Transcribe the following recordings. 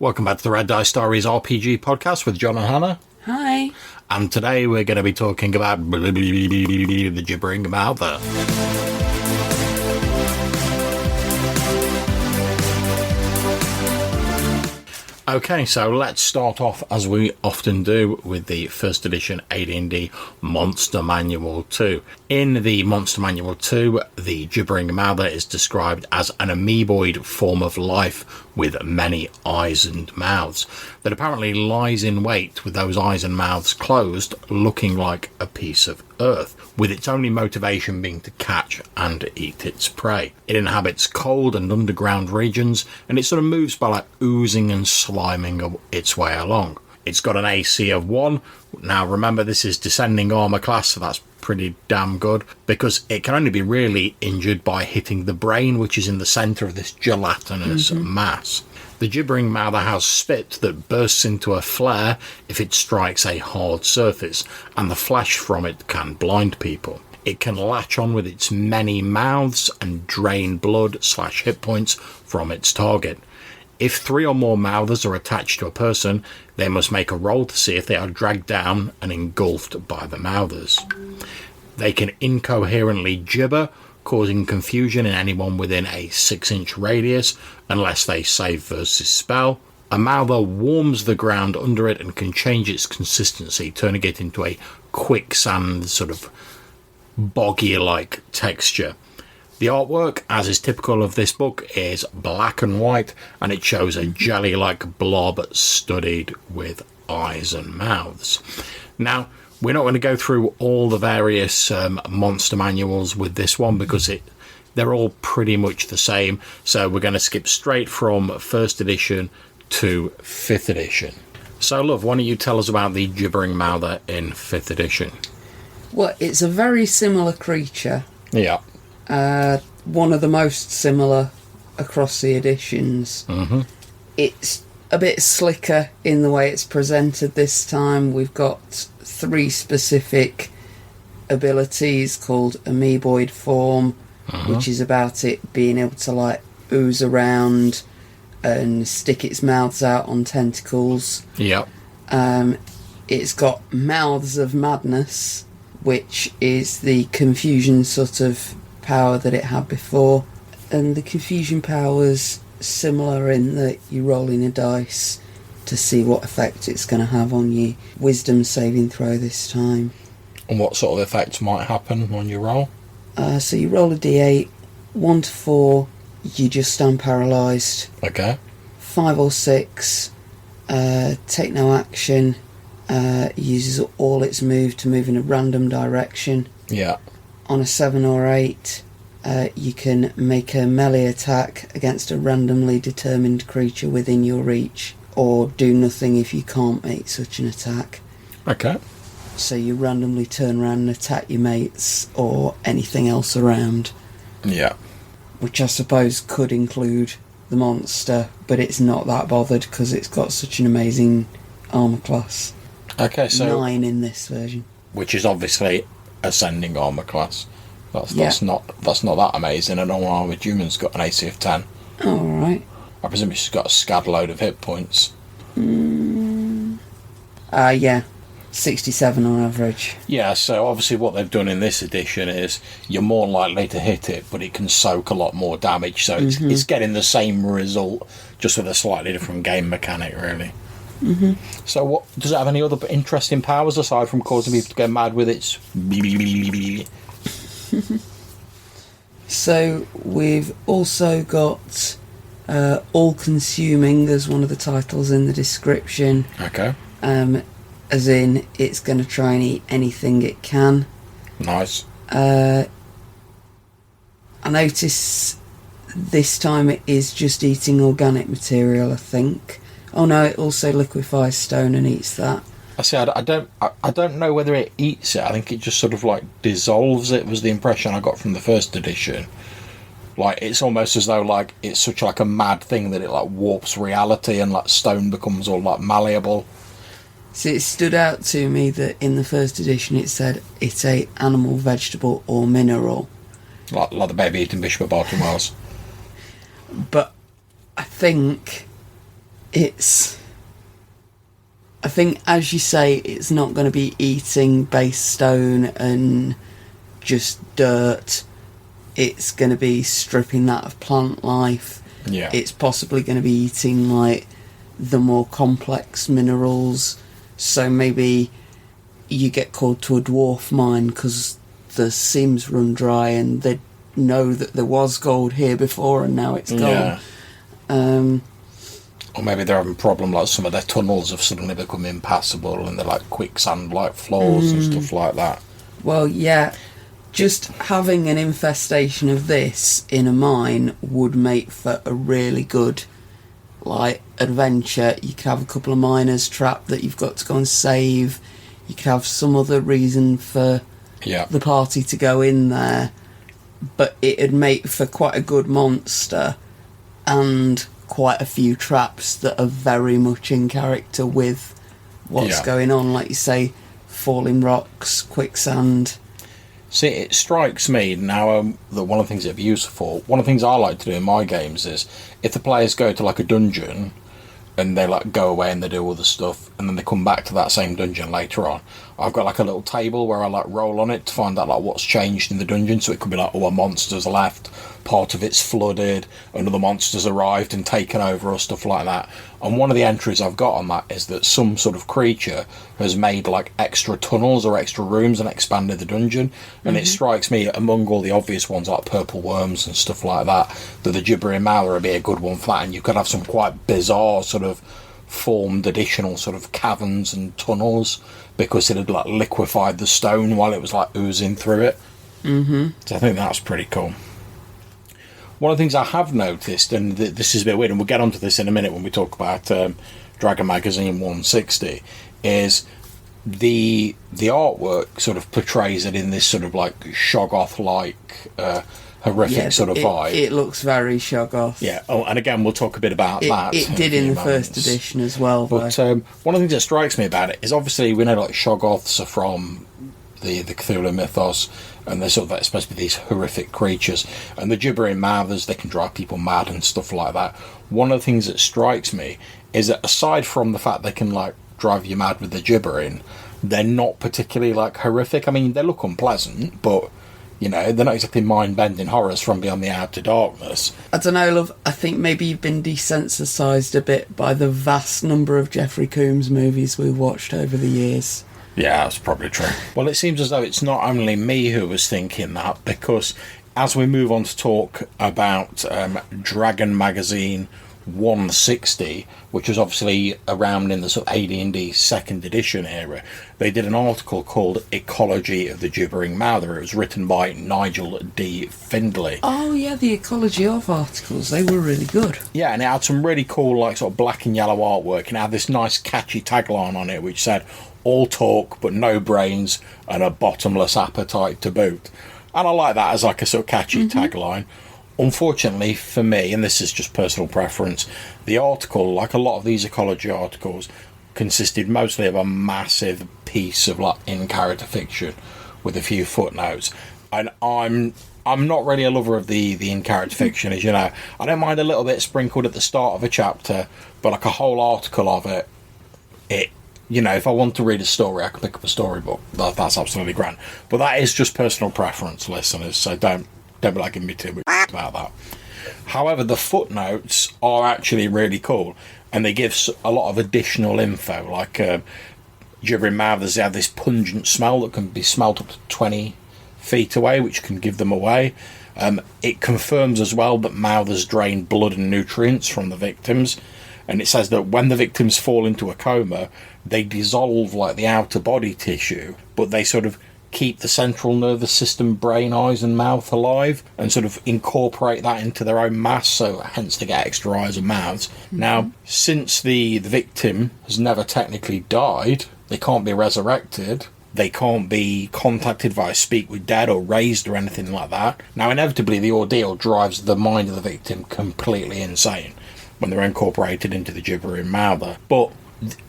Welcome back to the Red Dice Diaries RPG podcast with John and Hannah. Hi. And today we're going to be talking about the Gibbering Mouther. Okay, so let's start off, as we often do, with the first edition AD&D Monster Manual 2. In the Monster Manual 2, the Gibbering Mouther is described as an amoeboid form of life with many eyes and mouths that apparently lies in wait with those eyes and mouths closed, looking like a piece of earth, with its only motivation being to catch and eat its prey. It inhabits cold and underground regions, and it sort of moves by like oozing and sliming its way along. It's got an AC of 1. Now remember, this is descending armor class, so that's pretty damn good, because it can only be really injured by hitting the brain, which is in the centre of this gelatinous mass. The Gibbering Mouther has spit that bursts into a flare if it strikes a hard surface, and the flash from it can blind people. It can latch on with its many mouths and drain blood/hit points from its target. If 3 or more mouthers are attached to a person, they must make a roll to see if they are dragged down and engulfed by the mouthers. They can incoherently gibber, causing confusion in anyone within a 6-inch radius, unless they save versus spell. A mouther warms the ground under it and can change its consistency, turning it into a quicksand, sort of boggy-like texture. The artwork, as is typical of this book, is black and white, and it shows a jelly-like blob studded with eyes and mouths. Now, we're not going to go through all the various monster manuals with this one because they're all pretty much the same, so we're going to skip straight from 1st edition to 5th edition. So, love, why don't you tell us about the Gibbering Mouther in 5th edition? Well, it's a very similar creature. Yeah. One of the most similar across the editions. Mm-hmm. It's a bit slicker in the way it's presented this time. We've got 3 specific abilities called amoeboid form, which is about it being able to like ooze around and stick its mouths out on tentacles. Yep. It's got mouths of madness, which is the confusion sort of power that it had before, and the confusion power's similar in that you roll in a dice to see what effect it's going to have on you. Wisdom saving throw this time. And what sort of effects might happen on your roll? So you roll a d8, 1 to 4, you just stand paralysed. Okay. 5 or 6, take no action, uses all its move to move in a random direction. Yeah. On a 7 or 8, you can make a melee attack against a randomly determined creature within your reach, or do nothing if you can't make such an attack. Okay. So you randomly turn around and attack your mates or anything else around. Yeah. Which I suppose could include the monster, but it's not that bothered because it's got such an amazing armour class. Okay, so 9 in this version. Which is obviously ascending armour class. That's not that amazing. An unarmoured human's got an AC of 10. Alright. I presume she's got a scad load of hit points. Yeah. 67 on average. Yeah, so obviously what they've done in this edition is you're more likely to hit it, but it can soak a lot more damage, so it's getting the same result, just with a slightly different game mechanic, really. So what does it have any other interesting powers aside from causing people to go mad with its... So we've also got all-consuming as one of the titles in the description. Okay. As in, it's going to try and eat anything it can. Nice. I notice this time it is just eating organic material, I think. Oh no, it also liquefies stone and eats that. I see. I don't know whether it eats it. I think it just sort of like dissolves it. Was the impression I got from the 1st edition. Like it's almost as though like it's such like a mad thing that it like warps reality and like stone becomes all like malleable. So it stood out to me that in the 1st edition it said it's a animal, vegetable or mineral. Like the baby eating Bishop of Barton Wells. But I think I think, as you say, it's not going to be eating base stone and just dirt. It's going to be stripping that of plant life. Yeah. It's possibly going to be eating, like, the more complex minerals. So maybe you get called to a dwarf mine because the seams run dry and they know that there was gold here before and now it's gone. Yeah. Or maybe they're having a problem, like some of their tunnels have suddenly become impassable and they're like quicksand-like floors and stuff like that. Well, yeah, just having an infestation of this in a mine would make for a really good, like, adventure. You could have a couple of miners trapped that you've got to go and save. You could have some other reason for the party to go in there. But it'd make for quite a good monster and quite a few traps that are very much in character with what's going on. Like you say, falling rocks, quicksand. See, it strikes me now that one of the things it'd be useful for, one of the things I like to do in my games is if the players go to like a dungeon and they like go away and they do all the stuff and then they come back to that same dungeon later on, I've got like a little table where I like roll on it to find out like what's changed in the dungeon. So it could be like, oh, a monster's left, part of it's flooded, another monster's arrived and taken over or stuff like that. And one of the entries I've got on that is that some sort of creature has made like extra tunnels or extra rooms and expanded the dungeon. And it strikes me, among all the obvious ones like purple worms and stuff like that, that the Gibbering Mouther would be a good one for that. And you could have some quite bizarre sort of formed additional sort of caverns and tunnels because it had like liquefied the stone while it was like oozing through it. So I think that's pretty cool. One of the things I have noticed, and this is a bit weird, and we'll get onto this in a minute when we talk about Dragon Magazine 160, is the artwork sort of portrays it in this sort of like Shoggoth-like horrific sort of vibe. It looks very Shoggoth. Yeah, oh, and again, we'll talk a bit about that. It did in the first edition as well. But one of the things that strikes me about it is obviously we know like Shoggoths are from the Cthulhu mythos, and they're sort of like, supposed to be these horrific creatures. And the Gibbering Mouthers, they can drive people mad and stuff like that. One of the things that strikes me is that aside from the fact they can like drive you mad with the gibbering, they're not particularly like horrific. I mean, they look unpleasant, but you know, they're not exactly mind-bending horrors from beyond the outer darkness. I don't know, love. I think maybe you've been desensitised a bit by the vast number of Jeffrey Combs movies we've watched over the years. Yeah, that's probably true. Well, it seems as though it's not only me who was thinking that, because as we move on to talk about Dragon Magazine 160, which was obviously around in the sort of AD&D second edition era, they did an article called Ecology of the Gibbering Mouther. It was written by Nigel D. Findlay. Oh yeah, the Ecology of articles, they were really good. Yeah, and it had some really cool like sort of black and yellow artwork, and it had this nice catchy tagline on it which said, all talk but no brains and a bottomless appetite to boot. And I like that as like a sort of catchy tagline. Unfortunately for me, and this is just personal preference, the article, like a lot of these ecology articles, consisted mostly of a massive piece of like in-character fiction with a few footnotes. And I'm not really a lover of the in-character fiction, as you know. I don't mind a little bit sprinkled at the start of a chapter, but like a whole article of it, you know, if I want to read a story, I can pick up a storybook. That's absolutely grand. But that is just personal preference, listeners, so don't be like giving me too much about that. However, the footnotes are actually really cool, and they give a lot of additional info, like Gibbering Mouthers, they have this pungent smell that can be smelt up to 20 feet away, which can give them away. It confirms as well that Mouthers drain blood and nutrients from the victims, and it says that when the victims fall into a coma, they dissolve like the outer body tissue, but they sort of keep the central nervous system, brain, eyes and mouth alive, and sort of incorporate that into their own mass, so hence they get extra eyes and mouths. Now, since the victim has never technically died, they can't be resurrected, they can't be contacted via Speak with Dead or raised or anything like that. Now, inevitably, the ordeal drives the mind of the victim completely insane when they're incorporated into the Gibbering Mouther. But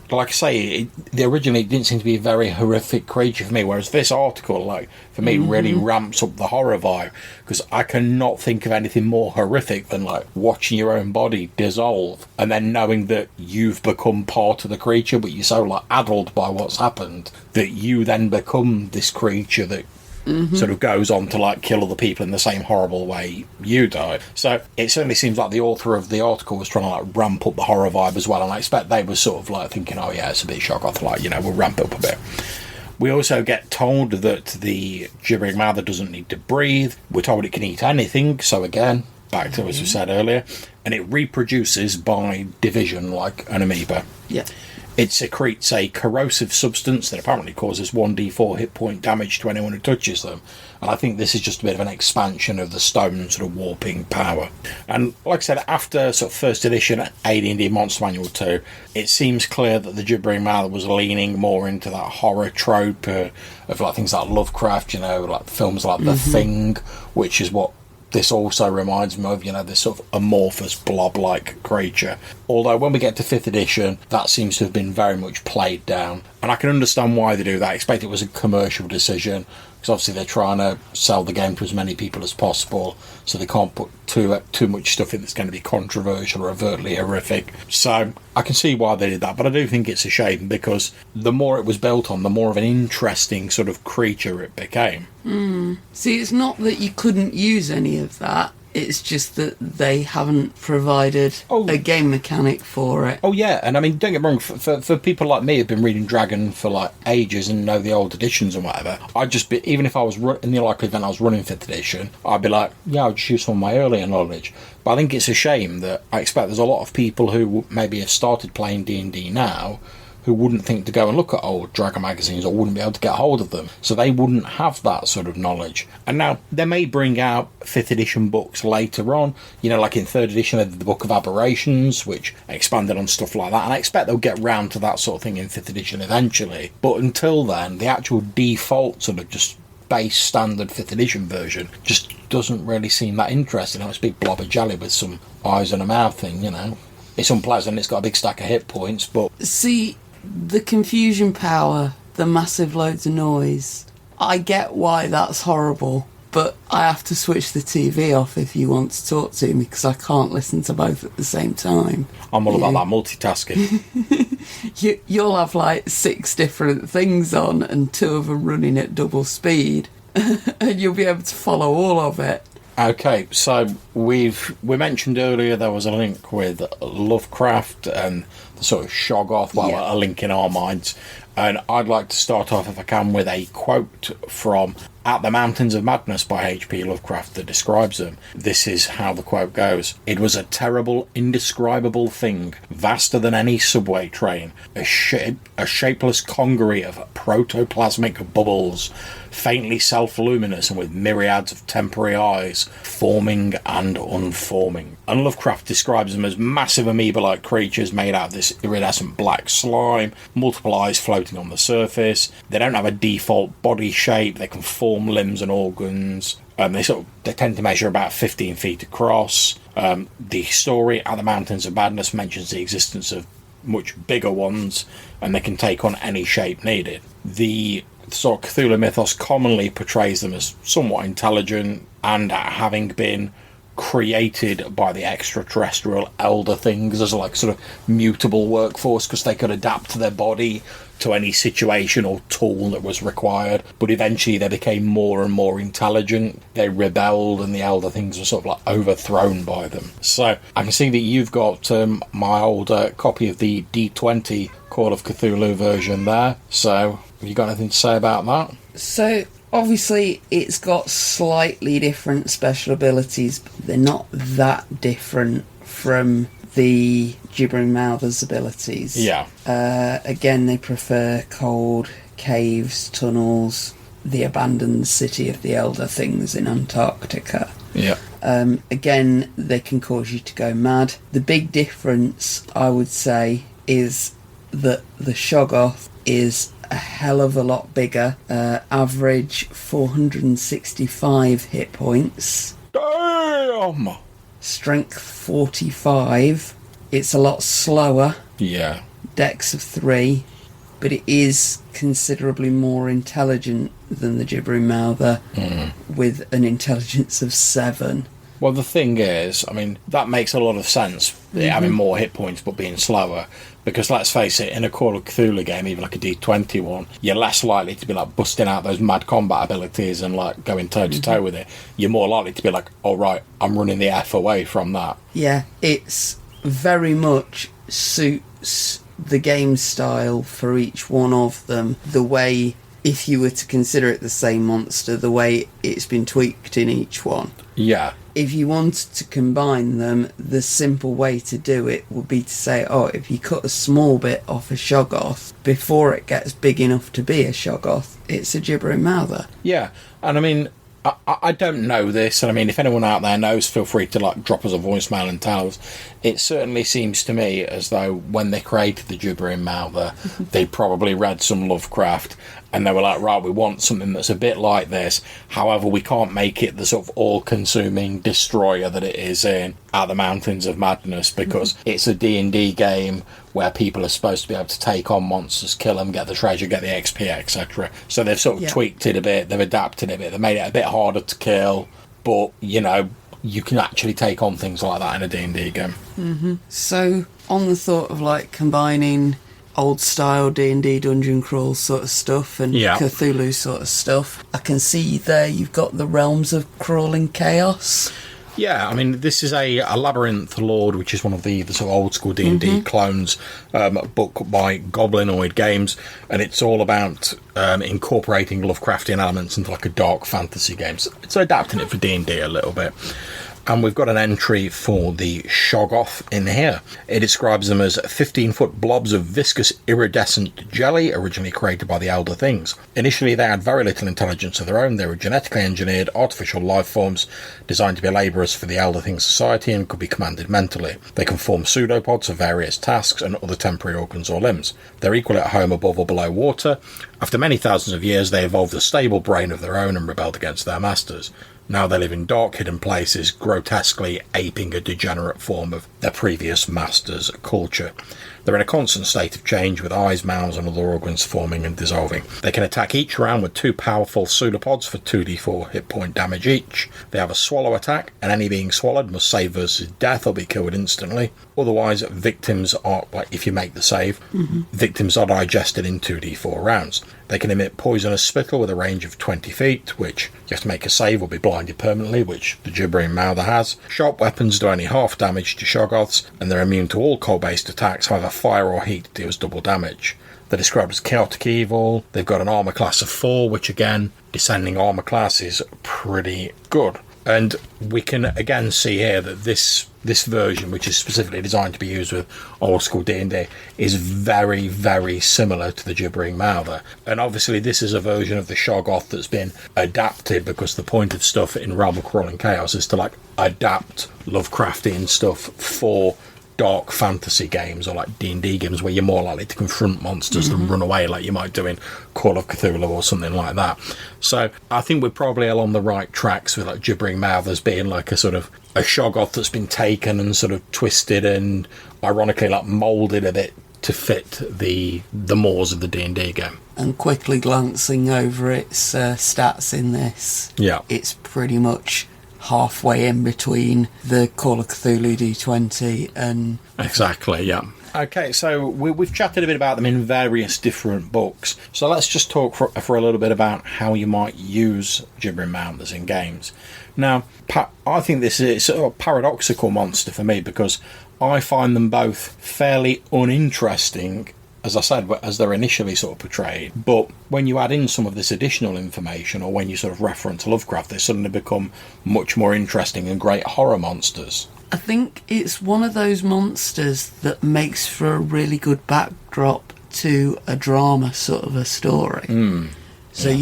like I say, the originally it didn't seem to be a very horrific creature for me, whereas this article, like, for me, really ramps up the horror vibe, because I cannot think of anything more horrific than, like, watching your own body dissolve and then knowing that you've become part of the creature, but you're so, like, addled by what's happened that you then become this creature that sort of goes on to, like, kill other people in the same horrible way you died. So it certainly seems like the author of the article was trying to, like, ramp up the horror vibe as well, and I expect they were sort of like thinking, oh yeah, it's a bit Shoggoth, like, you know, we'll ramp it up a bit. We also get told that the Gibbering Mouther doesn't need to breathe. We're told it can eat anything, so again, back to as we said earlier, and it reproduces by division like an amoeba. Yeah. It secretes a corrosive substance that apparently causes 1d4 hit point damage to anyone who touches them. And I think this is just a bit of an expansion of the stone sort of warping power. And like I said, after sort of first edition AD&D Monster Manual 2, it seems clear that the Gibbering Mouther was leaning more into that horror trope of like things like Lovecraft, you know, like films like The Thing, which is what this also reminds me of, you know, this sort of amorphous blob-like creature. Although when we get to 5th edition, that seems to have been very much played down. And I can understand why they do that. I expect it was a commercial decision, because obviously they're trying to sell the game to as many people as possible, so they can't put too much stuff in that's going to be controversial or overtly horrific. So I can see why they did that, but I do think it's a shame, because the more it was built on, the more of an interesting sort of creature it became. See, it's not that you couldn't use any of that. It's just that they haven't provided a game mechanic for it. Oh, yeah, and I mean, don't get me wrong, for people like me who've been reading Dragon for, like, ages and know the old editions and whatever, I'd just be, even if I was, in the likely event I was running 5th edition, I'd be like, yeah, I'll just use some of my earlier knowledge. But I think it's a shame that I expect there's a lot of people who maybe have started playing D&D now who wouldn't think to go and look at old Dragon magazines or wouldn't be able to get hold of them. So they wouldn't have that sort of knowledge. And now, they may bring out 5th edition books later on. You know, like in 3rd edition, they did the Book of Aberrations, which expanded on stuff like that. And I expect they'll get round to that sort of thing in 5th edition eventually. But until then, the actual default sort of just base standard 5th edition version just doesn't really seem that interesting. It's a big blob of jelly with some eyes and a mouth thing, you know. It's unpleasant, it's got a big stack of hit points, but... See, the confusion power, the massive loads of noise, I get why that's horrible, but I have to switch the TV off if you want to talk to me, because I can't listen to both at the same time. I'm all about that multitasking. You'll have like 6 different things on and 2 of them running at double speed, and you'll be able to follow all of it. Okay, so we mentioned earlier there was a link with Lovecraft and the sort of Shoggoth, a link in our minds. And I'd like to start off, if I can, with a quote from At the Mountains of Madness by H.P. Lovecraft that describes them. This is how the quote goes. "It was a terrible, indescribable thing, vaster than any subway train, a shapeless congery of protoplasmic bubbles, faintly self-luminous and with myriads of temporary eyes, forming and unforming." And Lovecraft describes them as massive amoeba-like creatures made out of this iridescent black slime, multiple eyes floating on the surface. They don't have a default body shape. They can form limbs and organs. They tend to measure about 15 feet across. The story At the Mountains of Madness mentions the existence of much bigger ones, and they can take on any shape needed. The sort of Cthulhu mythos commonly portrays them as somewhat intelligent and having been created by the extraterrestrial elder things as like sort of mutable workforce, because they could adapt to their body to any situation or tool that was required. But eventually they became more and more intelligent. They rebelled and the elder things were sort of like overthrown by them. So I can see that you've got my old copy of the D20 Call of Cthulhu version there. So have you got anything to say about that? So obviously it's got slightly different special abilities, but they're not that different from the Gibbering Mouther's abilities. Yeah. Again, they prefer cold, caves, tunnels, the abandoned city of the Elder Things in Antarctica. Yeah. Again, they can cause you to go mad. The big difference, I would say, is that the Shoggoth is a hell of a lot bigger. Average 465 hit points. Damn! Strength 45. It's a lot slower. Yeah. Dex of 3, but it is considerably more intelligent than the Gibbering Mouther, with an intelligence of 7. Well, the thing is, I mean, that makes a lot of sense, it having more hit points but being slower. Because let's face it, in a Call of Cthulhu game, even like a D20 one, you're less likely to be like busting out those mad combat abilities and like going toe to toe with it. You're more likely to be like, oh right, I'm running the F away from that. Yeah, it's very much suits the game style for each one of them. The way, if you were to consider it the same monster, the way it's been tweaked in each one. Yeah. If you wanted to combine them, the simple way to do it would be to say, oh, if you cut a small bit off a Shoggoth before it gets big enough to be a Shoggoth, it's a Gibbering Mouther. Yeah, and I mean, I don't know this, and I mean, if anyone out there knows, feel free to like drop us a voicemail and tell us. It certainly seems to me as though when they created the Gibbering Mouther, they probably read some Lovecraft, and they were like, right, we want something that's a bit like this. However, we can't make it the sort of all-consuming destroyer that it is in At the Mountains of Madness, because it's a D&D game where people are supposed to be able to take on monsters, kill them, get the treasure, get the XP, etc. So they've sort of tweaked it a bit, they've adapted it a bit, they've made it a bit harder to kill, but, you know, you can actually take on things like that in a D&D game. So, on the thought of, like, combining old-style D&D dungeon crawl sort of stuff and Cthulhu sort of stuff, I can see there you've got the Realms of Crawling Chaos. Yeah, I mean, this is a Labyrinth Lord, which is one of the sort of old-school D&D clones, book by Goblinoid Games, and it's all about incorporating Lovecraftian elements into like a dark fantasy game. So it's adapting it for D&D a little bit. And we've got an entry for the Shoggoth in here. It describes them as 15-foot blobs of viscous iridescent jelly, originally created by the Elder Things. Initially, they had very little intelligence of their own. They were genetically engineered, artificial life forms designed to be labourers for the Elder Things society and could be commanded mentally. They can form pseudopods for various tasks and other temporary organs or limbs. They're equally at home above or below water. After many thousands of years, they evolved a stable brain of their own and rebelled against their masters. Now they live in dark, hidden places, grotesquely aping a degenerate form of their previous master's culture. They're in a constant state of change, with eyes, mouths and other organs forming and dissolving. They can attack each round with 2 powerful pseudopods for 2d4 hit point damage each. They have a swallow attack, and any being swallowed must save versus death or be killed instantly. Otherwise, victims are, like if you make the save, victims are digested in 2d4 rounds. They can emit poisonous spittle with a range of 20 feet, which you have to make a save or be blinded permanently, which the Gibbering Mouther has. Sharp weapons do only half damage to Shoggoths, and they're immune to all cold-based attacks, however fire or heat deals double damage. They're described as chaotic evil. They've got an armour class of 4, which again, descending armour class is pretty good. And we can again see here that this version, which is specifically designed to be used with old school D&D, is very, very similar to the Gibbering Mouther. And obviously this is a version of the Shoggoth that's been adapted, because the point of stuff in Realm of Crawling Chaos is to like adapt Lovecraftian stuff for dark fantasy games or like D&D games where you're more likely to confront monsters than run away like you might do in Call of Cthulhu or something like that. So I think we're probably along the right tracks with like Gibbering Mouthers being like a sort of a Shoggoth that's been taken and sort of twisted and ironically like moulded a bit to fit the mores of the D&D game. And quickly glancing over its stats in this, it's pretty much halfway in between the Call of Cthulhu D20 and... Exactly, yeah. Okay, so we've chatted a bit about them in various different books. So let's just talk for a little bit about how you might use Gibbering Mouthers in games. Now, I think this is a paradoxical monster for me, because I find them both fairly uninteresting, as I said, as they're initially sort of portrayed. But when you add in some of this additional information, or when you sort of reference Lovecraft, they suddenly become much more interesting and great horror monsters. I think it's one of those monsters that makes for a really good backdrop to a drama sort of a story. So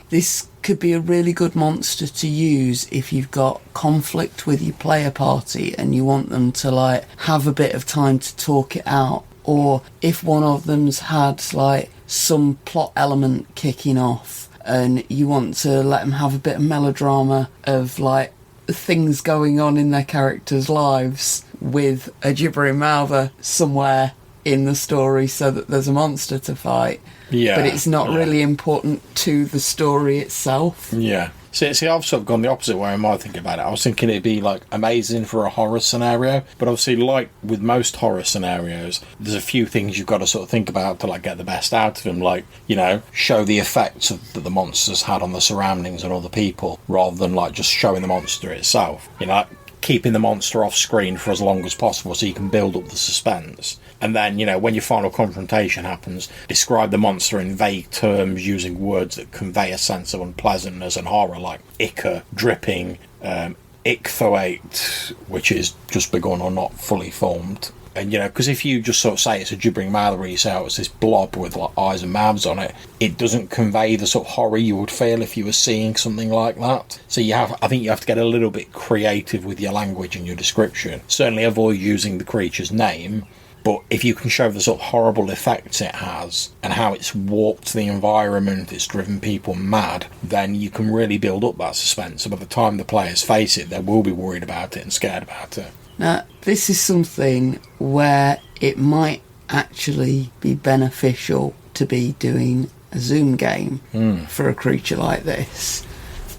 this could be a really good monster to use if you've got conflict with your player party and you want them to like have a bit of time to talk it out. Or if one of them's had like some plot element kicking off and you want to let them have a bit of melodrama of like things going on in their characters' lives with a Gibbering Mouther somewhere in the story so that there's a monster to fight. Yeah. But it's not really important to the story itself. Yeah. See, I've sort of gone the opposite way in my thinking about it. I was thinking it'd be, like, amazing for a horror scenario, but obviously, like with most horror scenarios, there's a few things you've got to sort of think about to, like, get the best out of them, like, you know, show the effects that the monsters had on the surroundings and other people, rather than, like, just showing the monster itself. You know, like, keeping the monster off screen for as long as possible so you can build up the suspense. And then, you know, when your final confrontation happens, describe the monster in vague terms using words that convey a sense of unpleasantness and horror, like ichor, dripping, ichthoate, which is just begun or not fully formed. And, you know, because if you just sort of say it's a gibbering mouther, or you say it's this blob with, like, eyes and mouths on it, it doesn't convey the sort of horror you would feel if you were seeing something like that. So I think you have to get a little bit creative with your language and your description. Certainly avoid using the creature's name, but if you can show the sort of horrible effects it has and how it's warped the environment, it's driven people mad, then you can really build up that suspense. So by the time the players face it, they will be worried about it and scared about it. Now, this is something where it might actually be beneficial to be doing a Zoom game for a creature like this,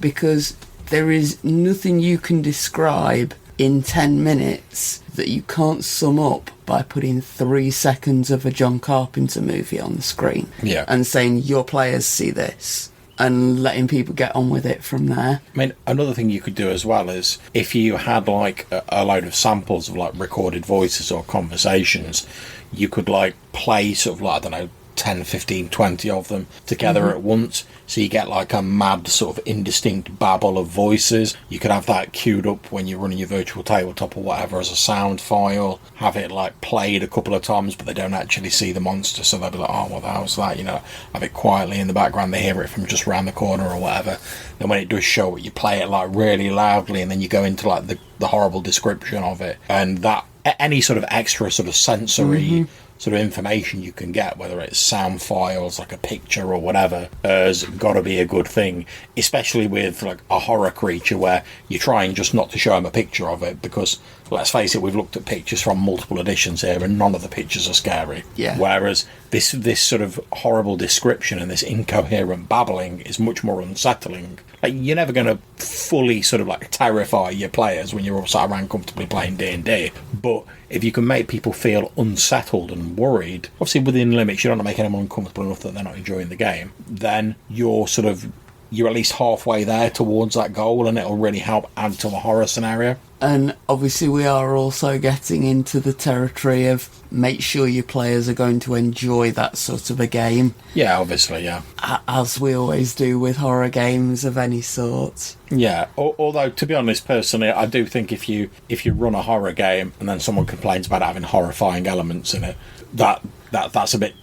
because there is nothing you can describe in 10 minutes that you can't sum up by putting 3 seconds of a John Carpenter movie on the screen and saying your players see this, and letting people get on with it from there. I mean, another thing you could do as well is if you had, like, a load of samples of, like, recorded voices or conversations, you could, like, play sort of, like, I don't know, 10, 15, 20 of them together at once, so you get, like, a mad sort of indistinct babble of voices. You could have that queued up when you're running your virtual tabletop or whatever as a sound file, have it, like, played a couple of times but they don't actually see the monster, so they'll be like, oh, what the hell's that, you know, have it quietly in the background, they hear it from just around the corner or whatever. Then when it does show it, you play it, like, really loudly, and then you go into, like, the horrible description of it, and that any sort of extra sort of sensory sort of information you can get, whether it's sound files, like a picture or whatever, has got to be a good thing, especially with, like, a horror creature where you're trying just not to show them a picture of it, because, let's face it, we've looked at pictures from multiple editions here and none of the pictures are scary. Yeah. Whereas this sort of horrible description and this incoherent babbling is much more unsettling. Like, you're never going to fully sort of, like, terrify your players when you're all sat around comfortably playing D&D, but if you can make people feel unsettled and worried, obviously within limits, you don't want to make anyone uncomfortable enough that they're not enjoying the game, then you're at least halfway there towards that goal, and it'll really help add to the horror scenario. And obviously we are also getting into the territory of make sure your players are going to enjoy that sort of a game. Yeah, obviously, yeah. As we always do with horror games of any sort. Yeah, although, to be honest, personally, I do think if you run a horror game and then someone complains about having horrifying elements in it, that's a bit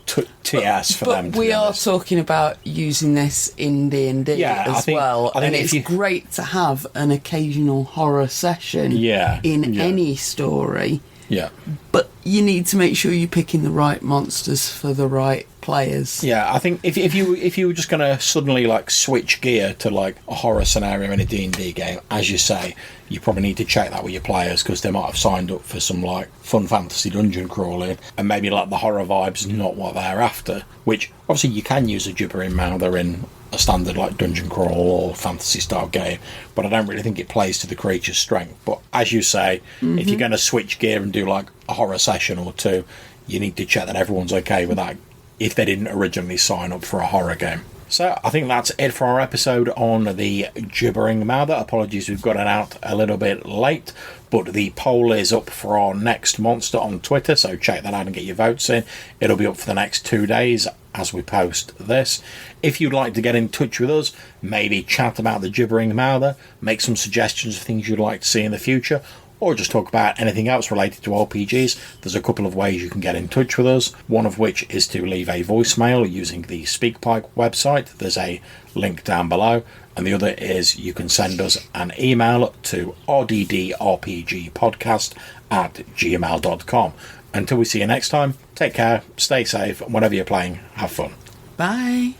TS for them. But we are talking about using this in D&D well, and it's great to have an occasional horror session in any story. Yeah. But you need to make sure you're picking the right monsters for the right players. Yeah, I think if you were just going to suddenly, like, switch gear to, like, a horror scenario in a D&D game, as you say, you probably need to check that with your players, because they might have signed up for some, like, fun fantasy dungeon crawling, and maybe, like, the horror vibe's not what they're after, which obviously you can use a Gibbering Mouther in a standard, like, dungeon crawl or fantasy style game, but I don't really think it plays to the creature's strength. But as you say, if you're going to switch gear and do, like, a horror session or two, you need to check that everyone's okay with that if they didn't originally sign up for a horror game. So I think that's it for our episode on the Gibbering Mouther. Apologies, we've got it out a little bit late, but the poll is up for our next monster on Twitter, so check that out and get your votes in. It'll be up for the next 2 days as we post this. If you'd like to get in touch with us, maybe chat about the Gibbering Mouther, make some suggestions of things you'd like to see in the future, or just talk about anything else related to RPGs, there's a couple of ways you can get in touch with us, one of which is to leave a voicemail using the SpeakPipe website. There's a link down below, and the other is you can send us an email to rddrpgpodcast@gmail.com. Until we see you next time, take care, stay safe, and whatever you're playing, have fun. Bye.